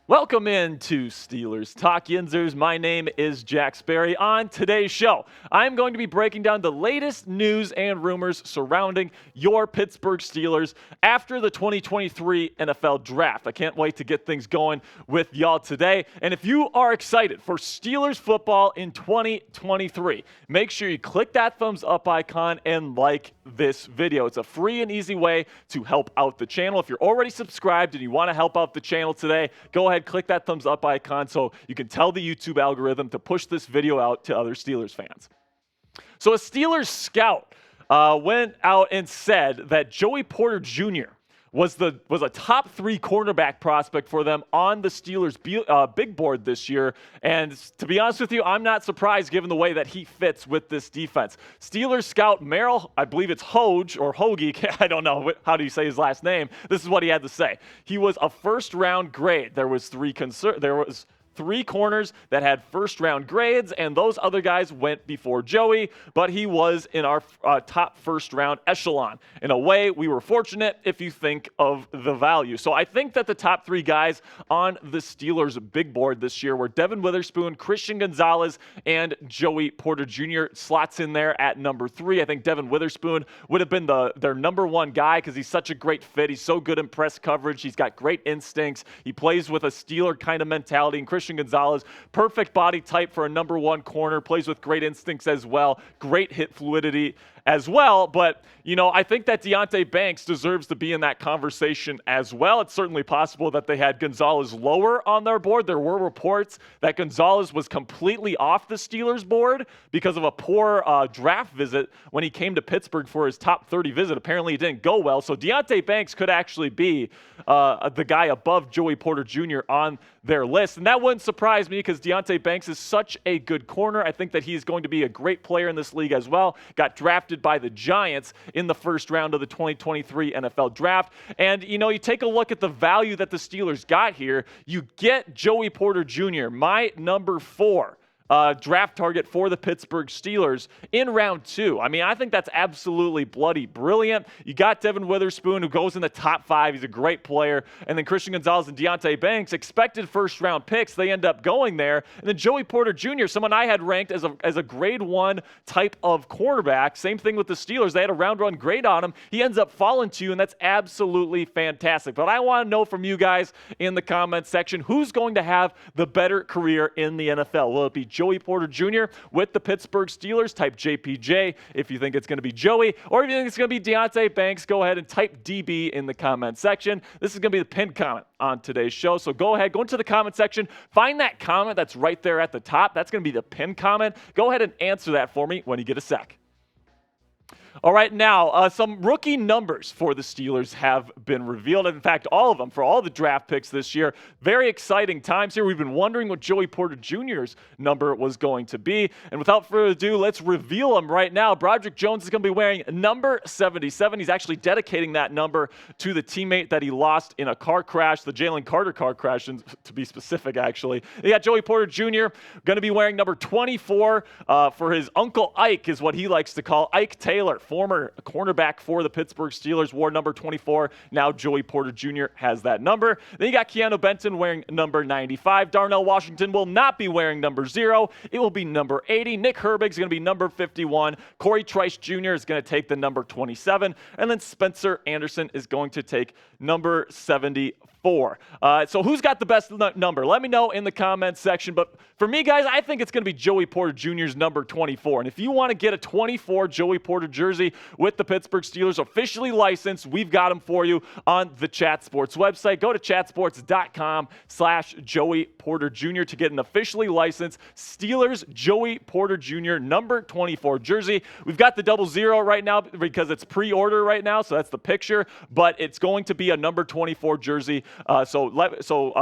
Welcome into Steelers Talk Yinzers. My name is Jack Sperry. On today's show, I'm going to be breaking down the latest news and rumors surrounding your Pittsburgh Steelers after the 2023 NFL Draft. I can't wait to get things going with y'all today. And if you are excited for Steelers football in 2023, make sure you click that thumbs up icon and like this video. It's a free and easy way to help out the channel. If you're already subscribed and you want to help out the channel today, go ahead, click that thumbs up icon so you can tell the YouTube algorithm to push this video out to other Steelers fans. So a Steelers scout went out and said that Joey Porter Jr. was a top 3 cornerback prospect for them on the Steelers big board this year. And to be honest with you, I'm not surprised given the way that he fits with this defense. Steelers scout Merrill, I believe it's Hoge or Hoagie, I don't know, how do you say his last name? This is what he had to say. He was a first-round grade. There was 3 corners that had first-round grades, and those other guys went before Joey, but he was in our top first-round echelon. In a way, we were fortunate if you think of the value. So I think that the top 3 guys on the Steelers big board this year were Devin Witherspoon, Christian Gonzalez, and Joey Porter Jr. slots in there at number 3. I think Devin Witherspoon would have been their number 1 guy because he's such a great fit. He's so good in press coverage. He's got great instincts. He plays with a Steeler kind of mentality, and Christian Gonzalez, perfect body type for a number 1 corner, plays with great instincts as well, great hit fluidity as well. But, you know, I think that Deonte Banks deserves to be in that conversation as well. It's certainly possible that they had Gonzalez lower on their board. There were reports that Gonzalez was completely off the Steelers board because of a poor draft visit when he came to Pittsburgh for his top 30 visit. Apparently it didn't go well. So Deonte Banks could actually be the guy above Joey Porter Jr. on their list. And that wouldn't surprise me because Deonte Banks is such a good corner. I think that he's going to be a great player in this league as well. Got drafted by the Giants in the first round of the 2023 NFL Draft. And, you know, you take a look at the value that the Steelers got here. You get Joey Porter Jr., my number 4 draft target for the Pittsburgh Steelers in round 2. I mean, I think that's absolutely bloody brilliant. You got Devin Witherspoon, who goes in the top 5. He's a great player. And then Christian Gonzalez and Deonte Banks, expected first-round picks. They end up going there. And then Joey Porter Jr., someone I had ranked as a grade 1 type of cornerback. Same thing with the Steelers. They had a round 1 grade on him. He ends up falling to you, and that's absolutely fantastic. But I want to know from you guys in the comments section, who's going to have the better career in the NFL? Will it be Joey Porter Jr. with the Pittsburgh Steelers? Type JPJ if you think it's going to be Joey, or if you think it's going to be Deonte Banks, go ahead and type DB in the comment section. This is going to be the pinned comment on today's show, so go ahead, go into the comment section, find that comment that's right there at the top. That's going to be the pinned comment. Go ahead and answer that for me when you get a sec. All right, now, some rookie numbers for the Steelers have been revealed. In fact, all of them for all the draft picks this year. Very exciting times here. We've been wondering what Joey Porter Jr.'s number was going to be. And without further ado, let's reveal them right now. Broderick Jones is going to be wearing number 77. He's actually dedicating that number to the teammate that he lost in a car crash, the Jalen Carter car crash, to be specific, actually. You got Joey Porter Jr. going to be wearing number 24 for his Uncle Ike, is what he likes to call Ike Taylor. Former cornerback for the Pittsburgh Steelers, wore number 24. Now Joey Porter Jr. has that number. Then you got Keanu Benton wearing number 95. Darnell Washington will not be wearing number 0. It will be number 80. Nick Herbig is going to be number 51. Corey Trice Jr. is going to take the number 27. And then Spencer Anderson is going to take number 74. So who's got the best number? Let me know in the comments section. But for me, guys, I think it's going to be Joey Porter Jr.'s number 24. And if you want to get a 24 Joey Porter jersey with the Pittsburgh Steelers officially licensed, we've got them for you on the Chat Sports website. Go to chatsports.com/Joey Porter Jr. to get an officially licensed Steelers Joey Porter Jr. number 24 jersey. We've got the 00 right now because it's pre-order right now, so that's the picture. But it's going to be a number 24 jersey. So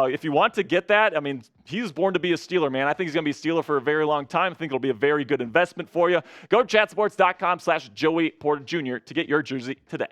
if you want to get that, I mean, he was born to be a Steeler, man. I think he's going to be a Steeler for a very long time. I think it'll be a very good investment for you. Go to chatsports.com/Joey Porter Jr. to get your jersey today.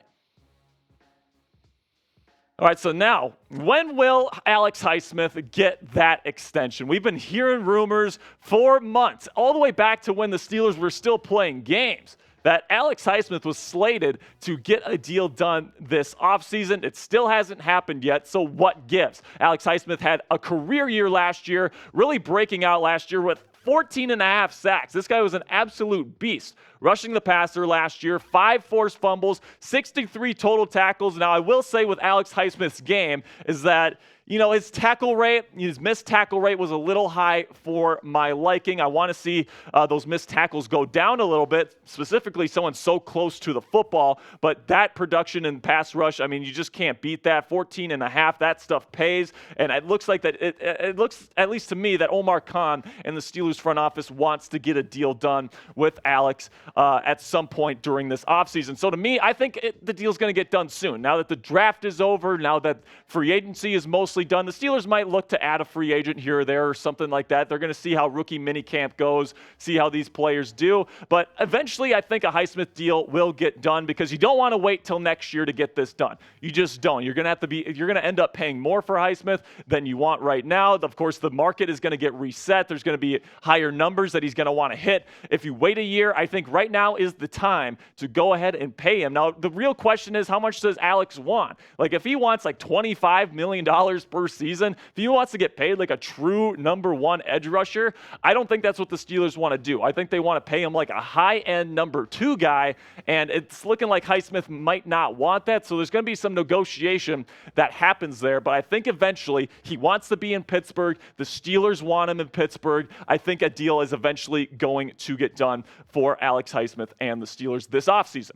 All right, so now, when will Alex Highsmith get that extension? We've been hearing rumors for months, all the way back to when the Steelers were still playing games, that Alex Highsmith was slated to get a deal done this offseason. It still hasn't happened yet, so what gives? Alex Highsmith had a career year last year, really breaking out last year with 14 and a half sacks. This guy was an absolute beast. Rushing the passer last year, 5 forced fumbles, 63 total tackles. Now, I will say with Alex Highsmith's game is that, his tackle rate, his missed tackle rate was a little high for my liking. I want to see those missed tackles go down a little bit, specifically someone so close to the football. But that production in pass rush, you just can't beat that. 14 and a half, that stuff pays. And it looks like that, it looks, at least to me, that Omar Khan and the Steelers front office wants to get a deal done with Alex at some point during this offseason. So to me, I think the deal's going to get done soon. Now that the draft is over, now that free agency is mostly done, the Steelers might look to add a free agent here or there or something like that. They're going to see how rookie minicamp goes, see how these players do. But eventually, I think a Highsmith deal will get done because you don't want to wait till next year to get this done. You just don't. You're going to end up paying more for Highsmith than you want right now. Of course, the market is going to get reset. There's going to be higher numbers that he's going to want to hit. If you wait a year, I think right now is the time to go ahead and pay him. Now, the real question is, how much does Alex want? Like, if he wants like $25 million per season, if he wants to get paid like a true number one edge rusher, I don't think that's what the Steelers want to do. I think they want to pay him like a high-end number 2 guy, and it's looking like Highsmith might not want that, so there's going to be some negotiation that happens there, but I think eventually he wants to be in Pittsburgh. The Steelers want him in Pittsburgh. I think a deal is eventually going to get done for Alex Highsmith and the Steelers this offseason.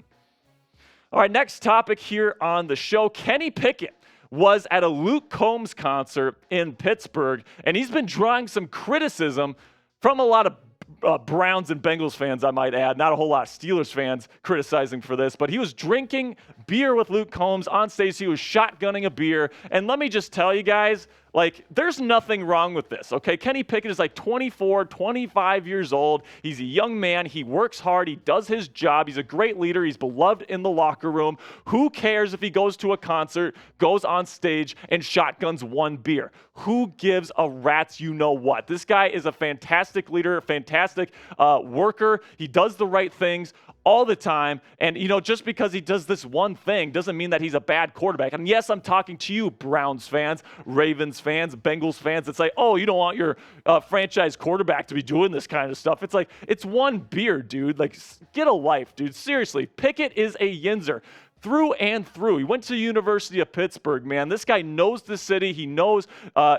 All right, next topic here on the show. Kenny Pickett was at a Luke Combs concert in Pittsburgh, and he's been drawing some criticism from a lot of Browns and Bengals fans, I might add. Not a whole lot of Steelers fans criticizing for this, but he was drinking beer with Luke Combs on stage. He was shotgunning a beer, and let me just tell you guys, there's nothing wrong with this, okay? Kenny Pickett is 24, 25 years old. He's a young man. He works hard. He does his job. He's a great leader. He's beloved in the locker room. Who cares if he goes to a concert, goes on stage, and shotguns one beer? Who gives a rat's you-know-what? This guy is a fantastic leader, a fantastic worker. He does the right things all the time. And, just because he does this one thing doesn't mean that he's a bad quarterback. And yes, I'm talking to you, Browns fans, Ravens fans, Bengals fans. It's like, oh, you don't want your franchise quarterback to be doing this kind of stuff. It's like, it's one beer, dude. Get a life, dude. Seriously, Pickett is a yinzer. Through and through. He went to the University of Pittsburgh, man. This guy knows the city. He knows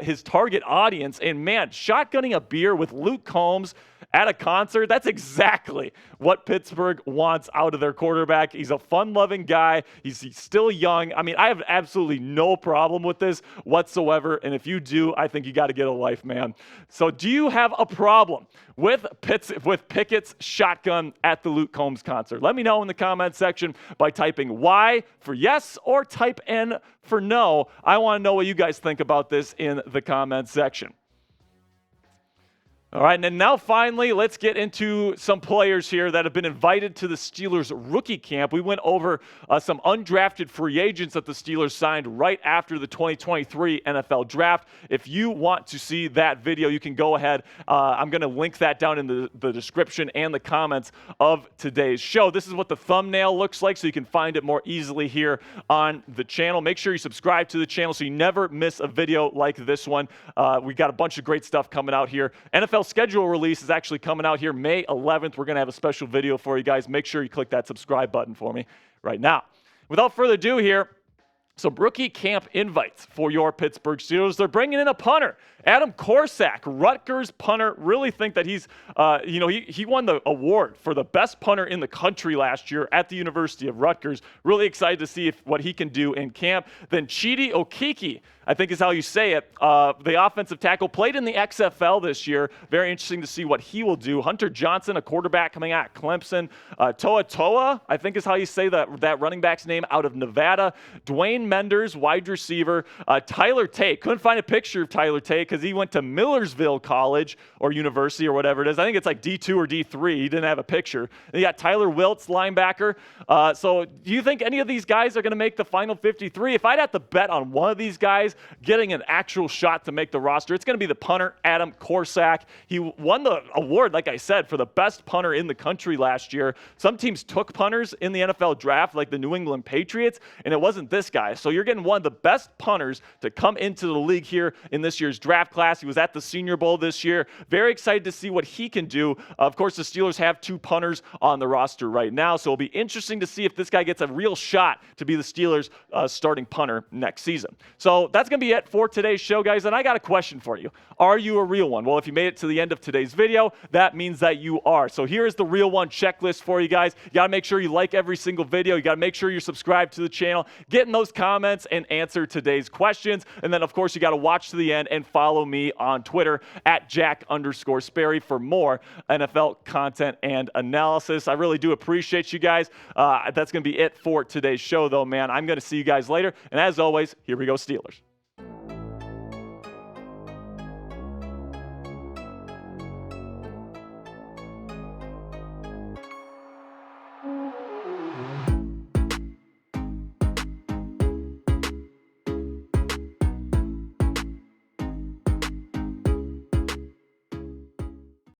his target audience. And, man, shotgunning a beer with Luke Combs at a concert, that's exactly what Pittsburgh wants out of their quarterback. He's a fun-loving guy. He's still young. I have absolutely no problem with this whatsoever. And if you do, I think you got to get a life, man. So do you have a problem with Pickett's shotgun at the Luke Combs concert? Let me know in the comment section by typing Y for yes or type N for no. I want to know what you guys think about this in the comment section. All right, and then now finally, let's get into some players here that have been invited to the Steelers rookie camp. We went over some undrafted free agents that the Steelers signed right after the 2023 NFL draft. If you want to see that video, you can go ahead. I'm going to link that down in the description and the comments of today's show. This is what the thumbnail looks like, so you can find it more easily here on the channel. Make sure you subscribe to the channel so you never miss a video like this one. We got a bunch of great stuff coming out here. NFL schedule release is actually coming out here May 11th. We're going to have a special video for you guys. Make sure you click that subscribe button for me right now. Without further ado here, some rookie camp invites for your Pittsburgh Steelers. They're bringing in a punter, Adam Korsak, Rutgers punter. Really think that he's, he won the award for the best punter in the country last year at the University of Rutgers. Really excited to see what he can do in camp. Then Chidi Okeke, I think is how you say it. The offensive tackle played in the XFL this year. Very interesting to see what he will do. Hunter Johnson, a quarterback coming out of Clemson. Toa Toa, I think is how you say that running back's name, out of Nevada. Dwayne Menders, wide receiver. Tyler Tate. Couldn't find a picture of Tyler Tate because he went to Millersville College or University or whatever it is. I think it's like D2 or D3. He didn't have a picture. And you got Tyler Wiltz, linebacker. So do you think any of these guys are going to make the final 53? If I'd have to bet on one of these guys getting an actual shot to make the roster, it's going to be the punter, Adam Korsak. He won the award, like I said, for the best punter in the country last year. Some teams took punters in the NFL draft, like the New England Patriots, and it wasn't this guy. So you're getting one of the best punters to come into the league here in this year's draft class. He was at the Senior Bowl this year. Very excited to see what he can do. Of course, the Steelers have 2 punters on the roster right now, so it'll be interesting to see if this guy gets a real shot to be the Steelers' starting punter next season. So that's going to be it for today's show, guys, and I got a question for you. Are you a real one? Well, if you made it to the end of today's video, that means that you are. So here is the real one checklist for you guys. You got to make sure you like every single video. You got to make sure you're subscribed to the channel, get in those comments, and answer today's questions. And then, of course, you got to watch to the end and follow me on Twitter at Jack_Sperry for more NFL content and analysis. I really do appreciate you guys. That's going to be it for today's show, though, man. I'm going to see you guys later. And as always, here we go, Steelers.